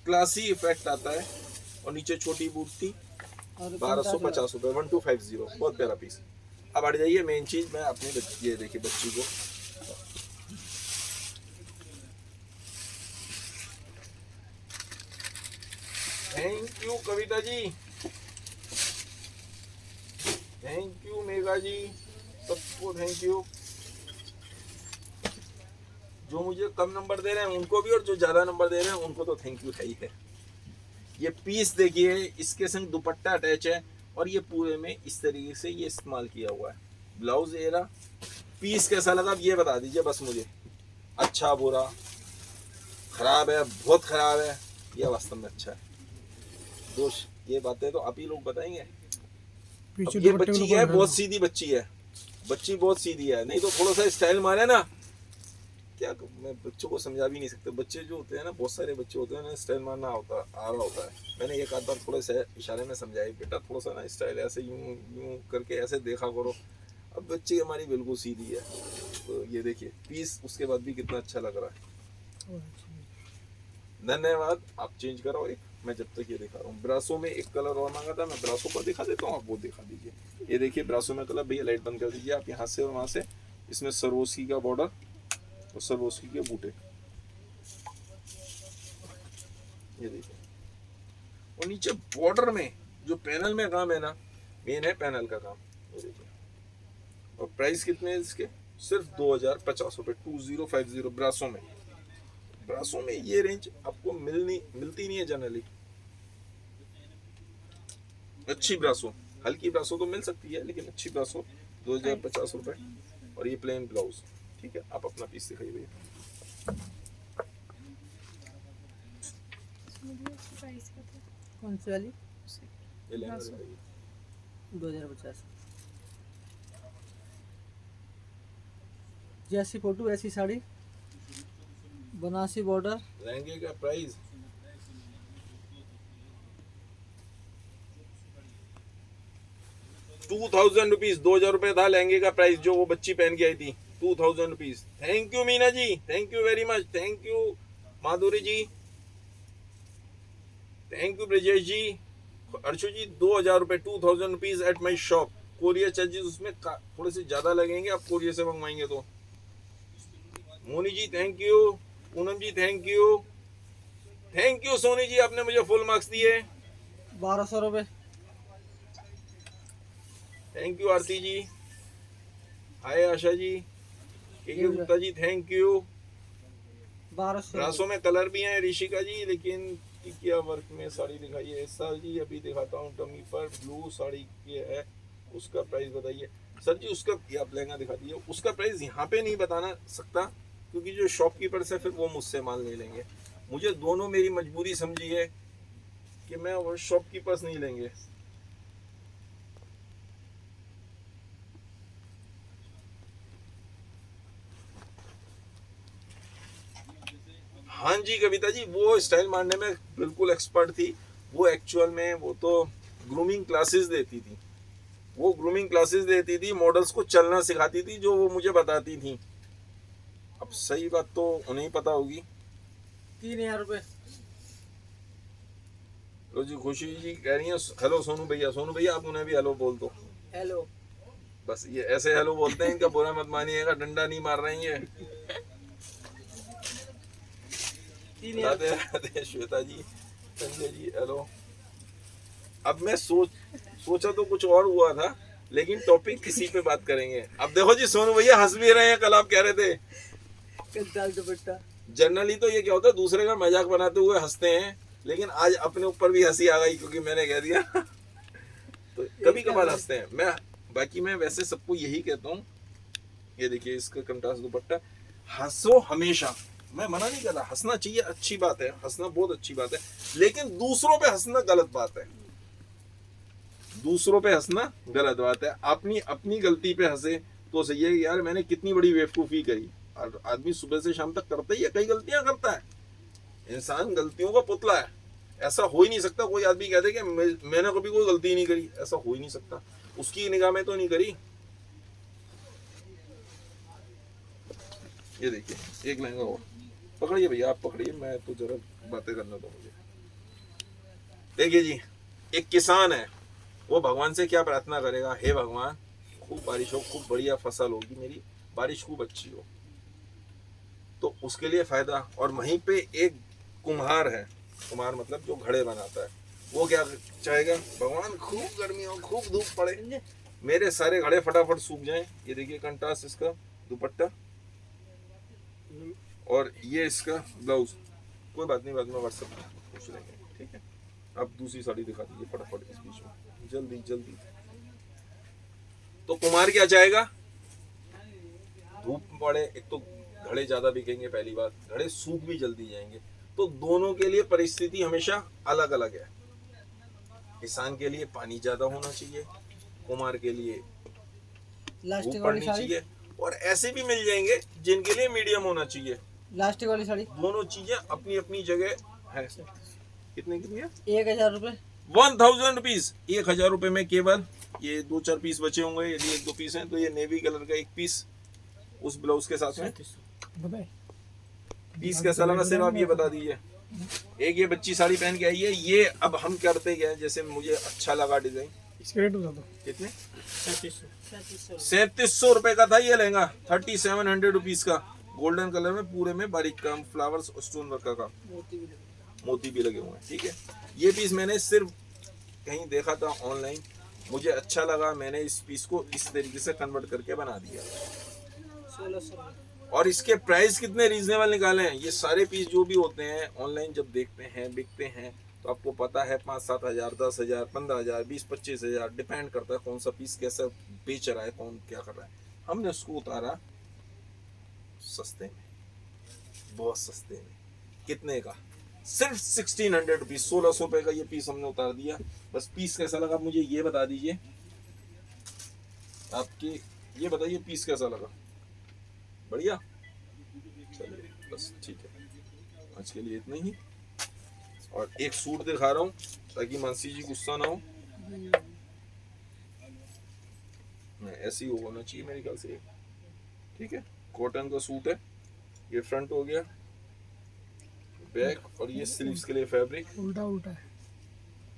क्लासी इफेक्ट आता है। और नीचे छोटी बूटी, 1250 रुपए, 1250, बहुत प्यारा पीस। अब हट जाइए, मेन चीज मैं अपनी ये देखिए बच्ची को, thank you Kavita ji, thank you Megha ji, सबको थैंक यू। जो मुझे कम नंबर दे रहे हैं उनको भी, और जो ज्यादा नंबर दे रहे हैं उनको तो थैंक यू है ही है। ये पीस देखिए, इसके संग दुपट्टा अटैच है, और ये पूरे में इस तरीके से ये इस्तेमाल किया हुआ है। ब्लाउज ये रहा, पीस कैसा लगा ये बता दीजिए बस मुझे, अच्छा बुरा, खराब है, बहुत खराब है, या वास्तव में अच्छा है। दोष ये बातें तो आप ही लोग बताएंगे। पीछे ये दुपट्टे बच्ची के है, ऊपर बहुत सीधी बच्ची है, बच्ची बहुत सीधी है, नहीं तो थोड़ा सा स्टाइल मारे ना, क्या मैं बच्चों को समझा भी नहीं सकता। बच्चे जो होते हैं ना, बहुत सारे बच्चे होते हैं ना, स्टाइल मारना आ रहा होता है। मैंने एक आध बार थोड़े से इशारे में समझाया, बेटा थोड़ा सा ना स्टाइल ऐसे यूं यूं करके ऐसे देखा करो। अब बच्ची हमारी बिल्कुल सीधी है। तो ये देखिए पीस उसके बाद भी कितना अच्छा लग रहा है। धन्यवाद। आप चेंज करो एक, मैं जब तक ये दिखा रहा हूँ। ब्रासो में एक कलर और मांगा था, मैं ब्रासो पर दिखा देता हूँ, आप वो दिखा दीजिए। ये देखिए ब्रासो में कलर, भैया लाइट बंद कर दीजिए आप, यहाँ से और वहाँ से। इसमें सरवोस्की का बॉर्डर और सरवोस्की के बूटे, ये देखिए। और नीचे बॉर्डर में जो पैनल में काम है ना, मेन है पैनल का काम, ये देखिए। और प्राइस कितने है इसके? सिर्फ 2050 रुपये, 2050 ब्रासो में। ब्रासो में ये रेंज आपको मिलती नहीं है जनरली। अच्छी ब्रासो हल्की ब्रासो तो मिल सकती है, लेकिन अच्छी ब्रासो 2050 रुपए। और ये प्लेन ब्लाउज, ठीक है। आप अपना पीस दिखाइए भैया। प्राइस का था कौन सी वाली? ये लहंगा दिखाइए। 2050। जैसी फोटो वैसी साड़ी, बनारसी बॉर्डर। लहंगे का प्राइस 2000 रुपीज, 2000 रुपए था लहंगे का प्राइस जो वो बच्ची पहन के आई थी। 2000 rupees. Thank you Meena ji, thank you very much, thank you Madhuri ji, thank you Brajesh ji, Arshu ji. 2000 रुपए, 2000 rupees at my shop. Courier charges उसमें थोड़े से ज्यादा लगेंगे, आप कोरियर से मंगवाएंगे तो। Moni ji thank you, Poonam ji thank you, thank you Soni ji, आपने मुझे फुल मार्क्स दिए। 1200 रुपये। थैंक यू आरती जी, हाय आशा जी, के गुप्ता जी थैंक यू। 1200 रासों में कलर भी हैं ऋषिका जी, लेकिन टिकिया वर्क में साड़ी दिखाइए। सर जी अभी दिखाता हूँ, टमी पर ब्लू साड़ी की है, उसका प्राइस बताइए। सर जी उसका, ये आप लहंगा दिखा दीजिए, उसका प्राइस यहाँ पे नहीं बताना सकता, क्योंकि जो शॉपकीपर से फिर वो मुझसे माल नहीं लेंगे। मुझे दोनों मेरी मजबूरी समझी है कि मैं वो शॉपकीपर्स नहीं लेंगे। हाँ जी कविता जी, वो स्टाइल मारने में बिल्कुल एक्सपर्ट थी। वो एक्चुअल में वो तो ग्रूमिंग क्लासेस देती थी, वो ग्रूमिंग क्लासेस देती थी, मॉडल्स को चलना सिखाती थी, जो वो मुझे बताती थी। अब सही बात तो उन्हें ही पता होगी। 3000 रुपये। लो जी खुशी जी कह रही है हेलो सोनू भैया। सोनू भैया आप उन्हें भी हेलो बोल दो। हेलो। बस ये ऐसे हेलो बोलते हैं, इनका बुरा मत मानिएगा, डंडा नहीं मार रही है। 3000 राधे राधे श्वेता जी, संजय जी हेलो। अब मैं सोचा तो कुछ और हुआ था, लेकिन टॉपिक किसी पे बात करेंगे। अब देखो जी सोनू भैया हंस भी रहे हैं, कल आप कह रहे थे। कंटाल दुपट्टा। जनरली तो ये क्या होता है, दूसरे का मजाक बनाते हुए हंसते हैं, लेकिन आज अपने ऊपर भी हंसी आ गई क्योंकि मैंने कह दिया। तो कभी कभार हंसते हैं। मैं वैसे सबको यही कहता हूँ, ये देखिए इसका कंट्रास्ट दुपट्टा। हंसो हमेशा, मैं मना नहीं कर रहा, हंसना चाहिए, अच्छी बात है, हंसना बहुत अच्छी बात है, लेकिन दूसरों पे हंसना गलत बात है। दूसरों पे हंसना गलत बात है। अपनी अपनी गलती पे हंसे तो सही है। यार मैंने कितनी बड़ी बेवकूफी करी, और आदमी सुबह से शाम तक करता ही है, कई गलतियां करता है। इंसान गलतियों का पुतला है। ऐसा हो ही नहीं सकता कोई आदमी कह दे कि मैंने कभी कोई गलती नहीं करी, ऐसा हो ही नहीं सकता। उसकी निगाह में तो नहीं करी। ये देखिए एक लहंगा और पकड़िए भैया, आप पकड़िए, मैं तो जरा बातें करना दो मुझे। देखिए जी, एक किसान है, वो भगवान से क्या प्रार्थना करेगा, हे भगवान खूब बारिश हो, खूब बढ़िया फसल होगी मेरी, बारिश खूब अच्छी हो, तो उसके लिए फायदा। और वहीं पे एक कुम्हार है, कुम्हार मतलब जो घड़े बनाता है, वो क्या चाहेगा, भगवान खूब गर्मी हो, खूब धूप पड़े, मेरे सारे घड़े फटाफट सूख जाएं। ये देखिए कंट्रास्ट इसका दुपट्टा, और ये इसका ब्लाउज। कोई बात नहीं, बाद में व्हाट्सएप में पूछ लेंगे, ठीक है। अब दूसरी साड़ी दिखा दीजिए फटाफट इस बीच में, जल्दी जल्दी। तो कुमार क्या चाहेगा, धूप पड़े, एक तो घड़े ज्यादा बिकेंगे, पहली बात घड़े सूख भी जल्दी जाएंगे। तो दोनों के लिए परिस्थिति हमेशा अलग अलग है। किसान के लिए पानी ज्यादा होना चाहिए, कुमार के लिए धूप लास्टिक वाली पड़नी साड़ी। चाहिए, और ऐसे भी मिल जाएंगे जिनके लिए मीडियम होना चाहिए। लास्टिक वाली साड़ी दोनों चीजें अपनी अपनी जगह है। कितने की है? 1000 रुपये। 1000 रुपीज। 1000 रुपए में केवल ये 2-4 पीस बचे होंगे, यदि 1-2 पीस हैं तो ये नेवी कलर का एक पीस उस ब्लाउज के साथ में। बताए पीस कैसा लगा सिर्फ आप ये बता दीजिए। एक ये बच्ची साड़ी पहन के आई है, ये अब हम करते गए जैसे मुझे अच्छा लगा डिजाइन। इसके रेट बता दो। कितने? 3700। 3700 रुपए का था ये लहंगा, 3700 रुपीज का, गोल्डन कलर में, पूरे में बारीक काम, फ्लावर्स स्टोन वर्क का काम, मोती भी लगे हुए हैं, ठीक है। ये पीस मैंने सिर्फ कहीं देखा था ऑनलाइन, मुझे अच्छा लगा, मैंने इस पीस को इस तरीके से कन्वर्ट करके बना दिया। 1600। और इसके प्राइस कितने रीजनेबल निकाले हैं। ये सारे पीस जो भी होते हैं ऑनलाइन जब देखते हैं, बिकते हैं, तो आपको पता है 5-7 हज़ार, 10,000, 15,000, 20-25,000 डिपेंड करता है कौन सा पीस कैसा बेच रहा है, कौन क्या कर रहा है। हमने उसको उतारा सस्ते में, बहुत सस्ते में। कितने का? सिर्फ 1600 रुपीज, 1600 रुपए का ये पीस हमने उतार दिया। बस पीस कैसा लगा मुझे ये बता दीजिए, आपके ये बताइए पीस कैसा लगा? बढ़िया, चलिए बस ठीक है, आज के लिए इतना ही। और एक सूट दिखा रहा हूँ ताकि मानसी जी गुस्सा ना हो। ऐसे ही होना चाहिए मेरे ख्याल से, ठीक है। कॉटन का सूट है, ये फ्रंट हो गया, बैक, और ये स्लीव्स के लिए फैब्रिक। उल्टा उल्टा है,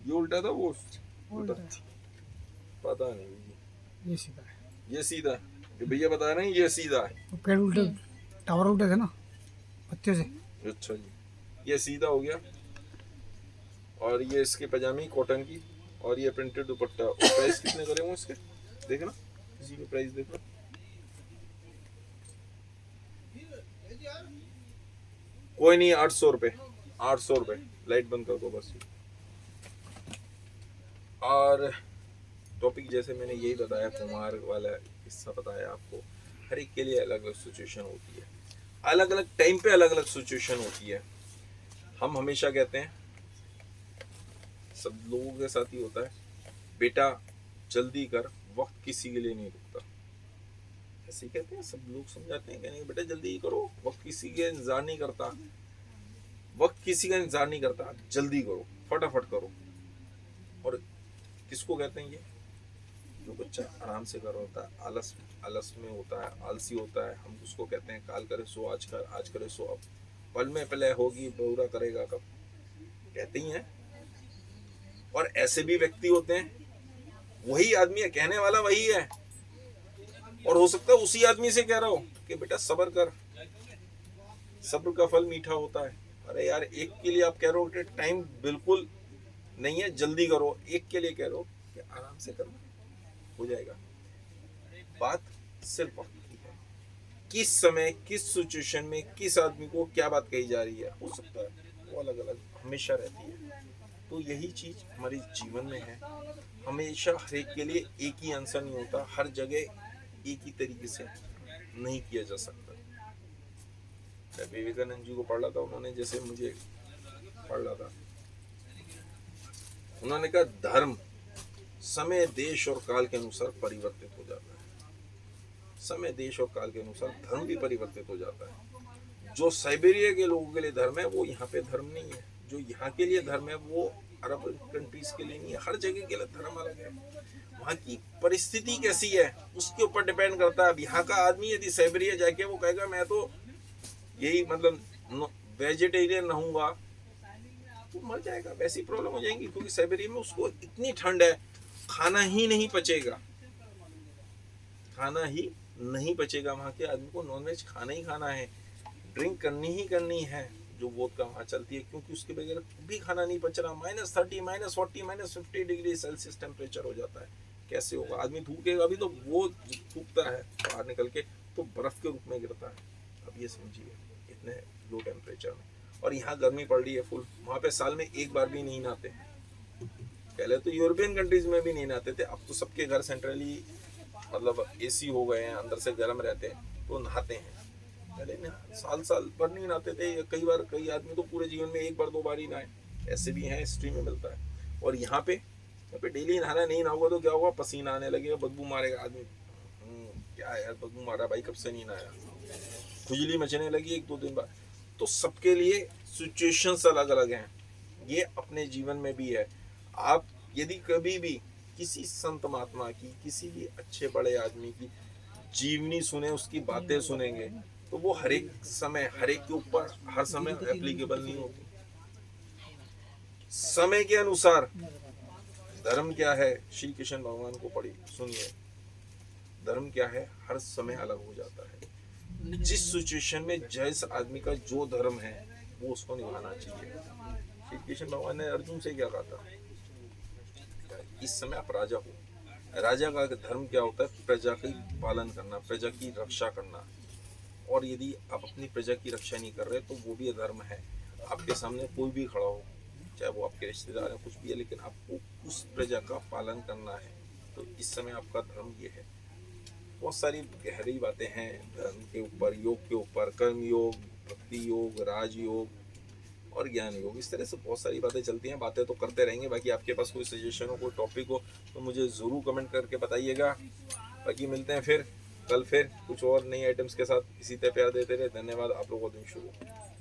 ये उल्टा था, वो उल्टा है, पता नहीं। ये सीधा है। ये सीधा, ये भैया बता रहे हैं ये सीधा है। तो पेड़ उल्टे, टावर उल्टे थे ना पत्ते से। अच्छा जी, ये सीधा हो गया। और ये इसके पजामी कॉटन की, और ये प्रिंटेड दुपट्टा। और प्राइस कितने करे हुए इसके देखना, किसी के प्राइस देखना। कोई नहीं, 800 रुपये, 800 रुपये। लाइट बंद कर दो बस। और टॉपिक जैसे मैंने यही बताया, कुमार वाला किस्सा बताया आपको। हर एक के लिए अलग अलग सिचुएशन होती है, अलग अलग टाइम पे अलग अलग सिचुएशन होती है। हम हमेशा कहते हैं, सब लोगों के साथ ही होता है, बेटा जल्दी कर, वक्त किसी के लिए नहीं रुकता। ऐसे ही कहते हैं, सब लोग समझाते हैं कि नहीं बेटा जल्दी करो, वक्त किसी का इंतजार नहीं करता, वक्त किसी का इंतजार नहीं करता, जल्दी करो, फटाफट करो। और किसको कहते हैं ये? जो बच्चा आराम से कर रहा होता है, आलस में होता है, आलसी होता है, हम उसको कहते हैं काल करे सो आज कर, आज करे सो अब, पल में पहले होगी बुरा करेगा कब, कहते ही हैं। और ऐसे भी व्यक्ति होते हैं, वही आदमी है, कहने वाला वही है, और हो सकता है उसी आदमी से कह रहा हो कि बेटा सब्र कर, सब्र का फल मीठा होता है। अरे यार, एक के लिए आप कह रहे हो कि टाइम बिल्कुल नहीं है, जल्दी करो, एक के लिए कह रहे हो कि आराम से करना, हो जाएगा। बात सिर्फ वक्त की है, किस समय, किस सिचुएशन में, किस आदमी को क्या बात कही जा रही है, हो सकता है वो अलग अलग हमेशा रहती है। तो यही चीज हमारे जीवन में है, हमेशा हर एक के लिए एक ही आंसर नहीं होता, हर जगह एक ही तरीके से नहीं किया जा सकता। मैं विवेकानंद जी को पढ़ रहा था, उन्होंने जैसे मुझे पढ़ रहा था, उन्होंने कहा धर्म समय, देश और काल के अनुसार परिवर्तित हो जाता है। समय, देश और काल के अनुसार धर्म भी परिवर्तित हो जाता है। जो साइबेरिया के लोगों के लिए धर्म है, वो यहाँ पे धर्म नहीं है। जो यहाँ के लिए धर्म है, वो अरब कंट्रीज के लिए नहीं है। हर जगह के लिए धर्म अलग है। वहाँ की परिस्थिति कैसी है उसके ऊपर डिपेंड करता है। अब यहाँ का आदमी यदि साइबेरिया जाके वो कहेगा मैं तो यही मतलब वेजिटेरियन रहूंगा, तो मर जाएगा, वैसी प्रॉब्लम हो जाएगी। क्योंकि साइबेरिया में उसको इतनी ठंड है, खाना ही नहीं पचेगा, खाना ही नहीं पचेगा। वहाँ के आदमी को नॉनवेज खाना ही खाना है, ड्रिंक करनी ही करनी है, जो वोडका वहाँ चलती है, क्योंकि उसके बगैर भी खाना नहीं पच रहा। -30, -40, -50 डिग्री सेल्सियस टेम्परेचर हो जाता है। कैसे होगा? आदमी थूकेगा भी तो वो थूकता है बाहर निकल के तो बर्फ के रूप में गिरता है। अब ये समझिए इतने लो टेम्परेचर में, और यहाँ गर्मी पड़ रही है फुल। वहाँ पे साल में एक बार भी नहीं नहाते। पहले तो यूरोपियन कंट्रीज में भी नहीं नहाते थे, अब तो सबके घर सेंट्रली मतलब एसी हो गए हैं, अंदर से गर्म रहते हैं तो नहाते हैं। पहले साल भर नहीं नहाते थे। कई बार कई आदमी तो पूरे जीवन में एक बार 2 बार ही नहाए, ऐसे भी हैं, हिस्ट्री में मिलता है। और यहाँ पे डेली नहाना, नहीं नहाओगे तो क्या होगा? पसीना आने लगेगा, बदबू मारेगा आदमी। क्या यार बदबू मारा भाई, कब से नहीं नहाया, खुजली मचने लगी 1-2 दिन बाद। तो सबके लिए सिचुएशंस अलग अलग हैं, ये अपने जीवन में भी है। आप यदि कभी भी किसी संत महात्मा की, किसी भी अच्छे बड़े आदमी की जीवनी सुने, उसकी बातें सुनेंगे, तो वो हर एक समय, हर एक के ऊपर हर समय एप्लीकेबल नहीं होती। समय के अनुसार धर्म क्या है, श्री कृष्ण भगवान को पढ़ी सुनिए, धर्म क्या है हर समय अलग हो जाता है। जिस सिचुएशन में जिस आदमी का जो धर्म है वो उसको निभाना चाहिए। श्री कृष्ण भगवान ने अर्जुन से क्या कहा था? इस समय आप राजा हो। राजा का धर्म क्या होता है? प्रजा की पालन करना, प्रजा की रक्षा करना। और यदि आप अपनी प्रजा की रक्षा नहीं कर रहे तो वो भी धर्म है। आपके सामने कोई भी खड़ा हो, चाहे वो आपके रिश्तेदार हैं, कुछ भी है, लेकिन आपको उस प्रजा का पालन करना है। तो इस समय आपका धर्म ये है। बहुत सारी गहरी बातें हैं धर्म के ऊपर, योग के ऊपर, कर्म योग, भक्ति योग, राजयोग और ज्ञान योग, इस तरह से बहुत सारी बातें चलती हैं। बातें तो करते रहेंगे। बाकी आपके पास कोई सजेशन हो, कोई टॉपिक हो तो मुझे ज़रूर कमेंट करके बताइएगा। बाकी मिलते हैं फिर कल, फिर कुछ और नई आइटम्स के साथ। इसी तरह प्यार देते रहे। धन्यवाद। आप लोगों का दिन शुभ हो।